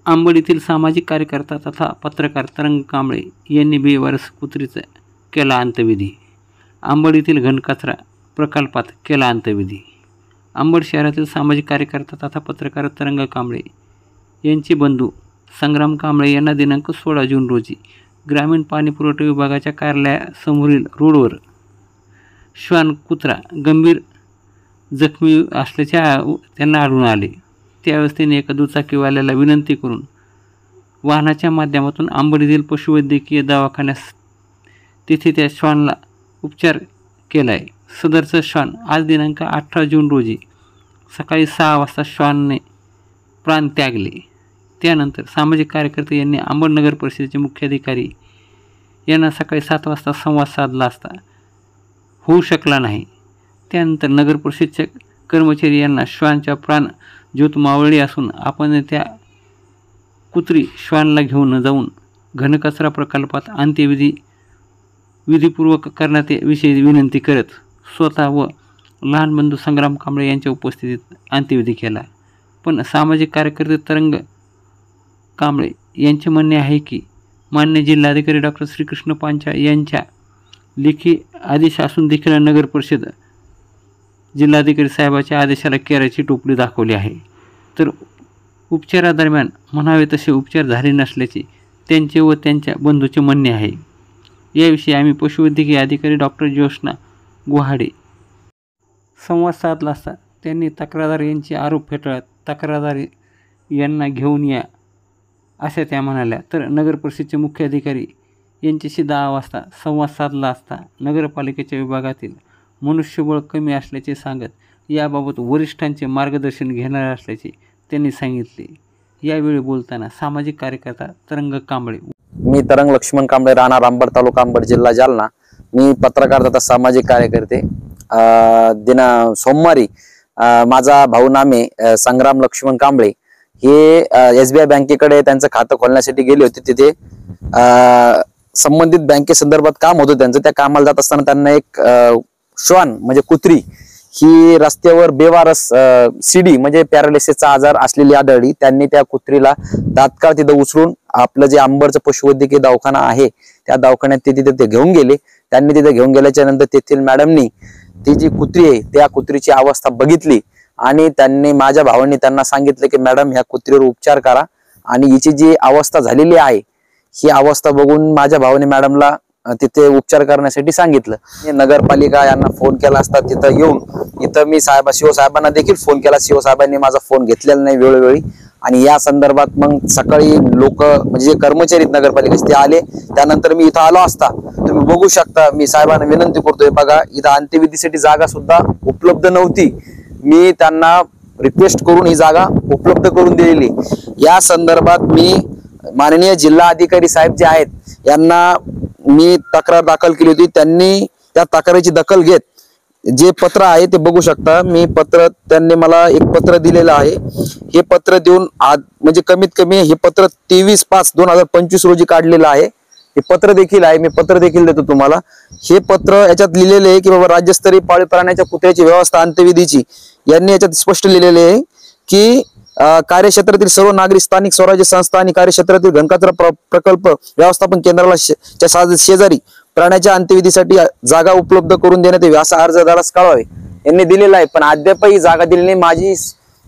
आंबोलीतील सामाजिक कार्यकर्ता तथा पत्रकार तरंग कांबळे यांनी बेवारस कुत्रीचा केला अंत्यविधी. आंबोलीतील घनकचरा प्रकल्पात केला अंत्यविधी. अंबड शहरातील सामाजिक कार्यकर्ता तथा पत्रकार तरंग कांबळे यांचे बंधू संग्राम कांबळे यांना दिनांक 16 जून रोजी ग्रामीण पाणीपुरवठा विभागाच्या कार्यालयासमोरील रोडवर श्वान कुत्रा गंभीर जखमी असल्याचे त्यांना आढळून आले. त्यावेळेस त्यांनी एका दुचाकीवाल्याला विनंती करून वाहनाच्या माध्यमातून आंबोलीतील पशुवैद्यकीय दवाखान्यास तिथे त्या श्वानला उपचार केला आहे. सदरचं श्वान आज दिनांक 18 जून रोजी सकाळी 6 वाजता श्वानने प्राण त्यागले. त्यानंतर सामाजिक कार्यकर्ते यांनी अंबड नगर परिषदेचे मुख्याधिकारी यांना सकाळी 7 वाजता संवाद साधला असता होऊ शकला नाही. त्यानंतर नगर परिषदेच्या कर्मचारी यांना श्वानच्या प्राण ज्योत मावळली असून आपण त्या कुत्री श्वानला घेऊन जाऊन घनकचरा प्रकल्पात विधीपूर्वक करण्याविषयी विनंती करत स्वतः व लहान बंधू संग्राम कांबळे यांच्या उपस्थितीत अंत्यविधी केला. पण सामाजिक कार्यकर्ते तरंग कांबळे यांचे म्हणणे आहे की मान्य जिल्हाधिकारी डॉक्टर श्रीकृष्ण पांचाळ यांच्या लेखी आदेश असून देखील नगर परिषद जिल्हाधिकारी साहेबाच्या आदेशाला केराची टोपली दाखवली आहे. तर उपचारादरम्यान म्हणावे तसे उपचार झाले नसल्याचे त्यांचे व त्यांच्या बंधूचे म्हणणे आहे. याविषयी आम्ही पशुवैद्यकीय अधिकारी डॉक्टर ज्योत्स्ना गुहाडे संवाद साधला असता त्यांनी तक्रारदार यांचे आरोप फेटाळत तक्रारदार यांना घेऊन या अशा त्या म्हणाल्या. तर नगर परिषदेचे मुख्य अधिकारी यांच्याशी 10 वाजता संवाद साधला असता नगरपालिकेच्या विभागातील मनुष्यबळ कमी असल्याचे सांगत याबाबत वरिष्ठांचे मार्गदर्शन घेणार असल्याचे त्यांनी सांगितले. यावेळी बोलताना सामाजिक कार्यकर्ता तरंग कांबळे मी तरंग लक्ष्मण कांबळे राहणार अंबड तालुका अंबड जिल्हा जालना. मी पत्रकार तथा सामाजिक कार्यकर्ते. सोमवारी माझा भाऊ नामे संग्राम लक्ष्मण कांबळे हे SBI बँकेकडे त्यांचं खातं खोलण्यासाठी गेले होते. तिथे संबंधित बँकेसंदर्भात काम होतं त्यांचं. त्या कामाला जात असताना त्यांना एक श्वान म्हणजे कुत्री ही रस्त्यावर बेवारस सीडी म्हणजे पॅरालिसिसचा आजार असलेली आढळली. त्यांनी त्या कुत्रीला तात्काळ तिथं उचलून आपलं जे अंबडचं पशुवैद्यकीय दवाखाना आहे त्या दवाखान्यात ते घेऊन गेले. त्यांनी तिथे घेऊन गेल्याच्या नंतर तेथील मॅडमनी ती जी कुत्री आहे त्या कुत्रीची अवस्था बघितली आणि माझ्या भावांनी त्यांना सांगितलं की मॅडम ह्या कुत्रीवर उपचार करा आणि हिची जी अवस्था झालेली आहे ही अवस्था बघून माझ्या भावाने मॅडमला तिथे उपचार करण्यासाठी सांगितलं. नगरपालिका यांना फोन केला असता तिथं येऊन इथं मी शिवसाहेबांना देखील फोन केला. शिवसाहेबांनी माझा फोन घेतलेला नाही वेळोवेळी आणि या संदर्भात मग सकाळी लोक म्हणजे जे कर्मचारी नगरपालिकेचे ते आले. त्यानंतर मी इथं आलो असता तुम्ही बघू शकता मी साहेबांना विनंती करतोय बघा इथं अंत्यविधीसाठी जागा सुद्धा उपलब्ध नव्हती. मी त्यांना रिक्वेस्ट करून ही जागा उपलब्ध करून दिलेली. या संदर्भात मी माननीय जिल्हा अधिकारी साहेब जे आहेत यांना मी तक्रार दाखल केली होती. त्यांनी त्या तक्रारीची दखल घेत जे पत्र आहे ते बघू शकता. त्यांनी मला एक पत्र दिलेलं आहे. हे पत्र देऊन म्हणजे कमीत कमी हे पत्र 23/5/2025 रोजी काढलेलं आहे. हे पत्र देखील आहे. मी पत्र देखील देतो तुम्हाला. हे पत्र याच्यात लिहिलेले आहे की बाबा राज्यस्तरीय पाळीव प्राण्याच्या कुत्र्याची व्यवस्था अंत्यविधीची यांनी याच्यात स्पष्ट लिहिलेले आहे की कार्यक्षेत्रातील सर्व नागरिक स्थानिक स्वराज्य संस्था आणि कार्यक्षेत्रातील घनकचरा प्रकल्प व्यवस्थापन केंद्राला शेजारी प्राण्याच्या अंत्यविधीसाठी जागा उपलब्ध करून देण्यात यावी असा अर्जदारास कळवावे यांनी दिलेला आहे. पण अद्यापही जागा दिली नाही. माझी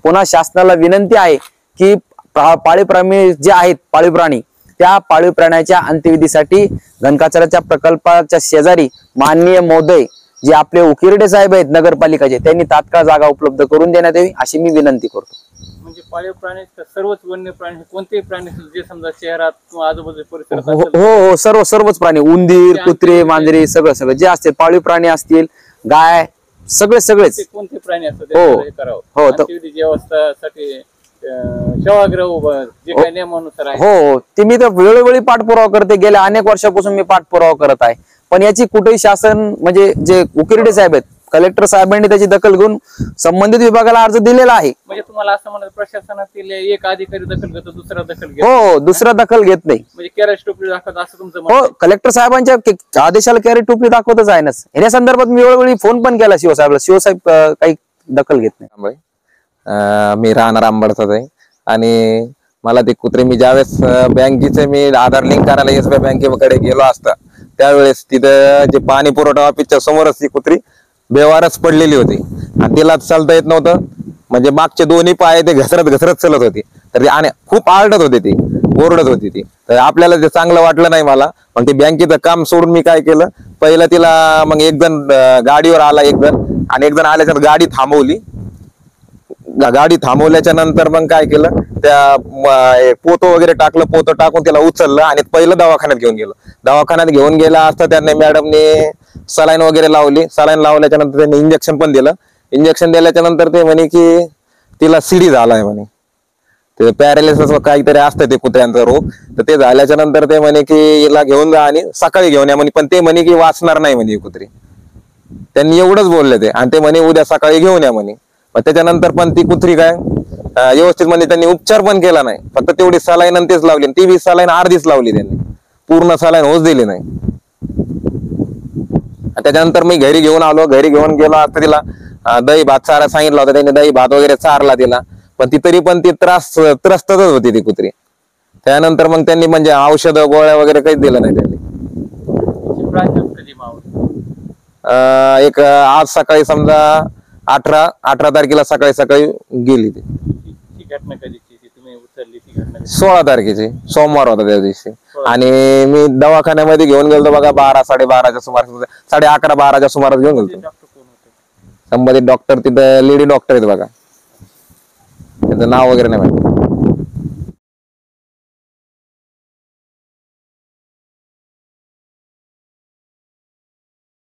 पुन्हा शासनाला विनंती आहे की पाळीव प्राणी जे आहेत पाळीव प्राणी त्या पाळीव प्राण्याच्या अंत्यविधीसाठी घनकचऱ्याच्या प्रकल्पाच्या शेजारी माननीय महोदय जे आपले उकिरडे साहेब आहेत नगरपालिकेचे त्यांनी तात्काळ जागा उपलब्ध करून देण्यात यावी अशी मी विनंती करतो. म्हणजे पाळीव प्राणी सर्वच वन्य प्राणी कोणतेही प्राणी जे समजा शहरात किंवा आजूबाजूच्या परिसरात हो सर्वच प्राणी उंदीर कुत्रे मांजरे सगळं जे असतील पाळीव प्राणी असतील गाय सगळेच कोणते प्राणी असतात हो व्यवस्थासाठी सेवागृह जे काही नियमानुसार आहे हो ते मी तर वेळोवेळी पाठपुरावा करते. गेल्या अनेक वर्षापासून मी पाठपुरावा करत आहे. पण याची कुठेही शासन म्हणजे जे उकिरडे साहेब आहेत कलेक्टर साहेबांनी त्याची दखल घेऊन संबंधित विभागाला अर्ज दिलेला आहे. म्हणजे तुम्हाला असं म्हणत प्रशासनातील एक अधिकारी दखल घेतो दुसरा दखल घेतो हो दुसरा दखल घेत नाही. म्हणजे कॅरेज टोपली दाखवत असं तुमचं हो कलेक्टर साहेबांच्या आदेशाला कॅरेज टोपली दाखवतच आहे ना. या संदर्भात मी वेळोवेळी फोन पण केला शिवसाहेबला. शिवसाहेब काही दखल घेत नाही. मी राहणार अंबडचाच आहे आणि मला ते कुत्रे मी ज्यावेळेस बँकेचे मी आधार लिंक करायला SBI बँकेकडे गेलो असता त्यावेळेस तिथं जे पाणी पुरवठा ऑफिसच्या समोरच ती कुत्री बेवारच पडलेली होती आणि तिला चालता येत नव्हतं. म्हणजे मागचे दोन्ही पाय ते घसरत घसरत चालत होती. तर ती आणि खूप आरडत होती ती, ओरडत होती ती. तर आपल्याला ते चांगलं वाटलं नाही मला. मग ते बँकेचं काम सोडून मी काय केलं, पहिलं तिला मग एक जण गाडीवर आला, एक जण आणि एक जण आल्याच्या गाडी थांबवली. गाडी थांबवल्याच्या नंतर मग काय केलं, त्या पोतं वगैरे टाकलं, पोतं टाकून त्याला उचललं आणि पहिलं दवाखान्यात घेऊन गेलो. दवाखान्यात घेऊन गेला असता त्यांनी मॅडमने सलाईन वगैरे लावली. सलाईन लावल्याच्या नंतर त्यांनी इंजेक्शन पण दिलं. इंजेक्शन दिल्याच्या नंतर ते म्हणे की तिला सीडी झालाय म्हणे, ते पॅरालिसिस काहीतरी असतं ते कुत्र्यांचा रोग. तर ते झाल्याच्या नंतर ते म्हणे की हिला घेऊन जा आणि सकाळी घेऊन या म्हणे. पण ते म्हणे की वाचणार नाही म्हणे कुत्री. त्यांनी एवढंच बोलले ते आणि ते म्हणे उद्या सकाळी घेऊन या म्हणे. मग त्याच्यानंतर पण ती कुत्री काय व्यवस्थित म्हणजे त्यांनी उपचार पण केला नाही, फक्त तेवढी सलाईन आणि तेच लावली. ती 20 सलाईन अर्धीच लावली त्यांनी, पूर्ण सलाईन होच दिली नाही. त्याच्यानंतर मी घरी घेऊन आलो. घरी घेऊन गेलो असता तिला दही भात चारा सांगितला होता त्यांनी, दही भात वगैरे चारला तिला. पण ती तरी पण ती त्रस्तच होती ती कुत्री. त्यानंतर मग त्यांनी म्हणजे औषध गोळ्या वगैरे काहीच दिलं नाही त्यांनी. प्राणनाश कधी मावळतो? एक आज सकाळी समजा 18 तारखेला सकाळी गेली ती. ही घटना कधीची ती तुम्ही उचलली ती घटना कधी? 16 तारखेची सोमवार होता त्या दिवशी. आणि मी दवाखान्यामध्ये घेऊन गेलो बघा 12 साडेबाराच्या सुमारास, 11:30 12च्या सुमारास घेऊन गेलो. डॉक्टर कोण होते? संबंधित डॉक्टर तिथं लेडी डॉक्टर आहेत बघा, त्याचं नाव वगैरे नाही माहिती.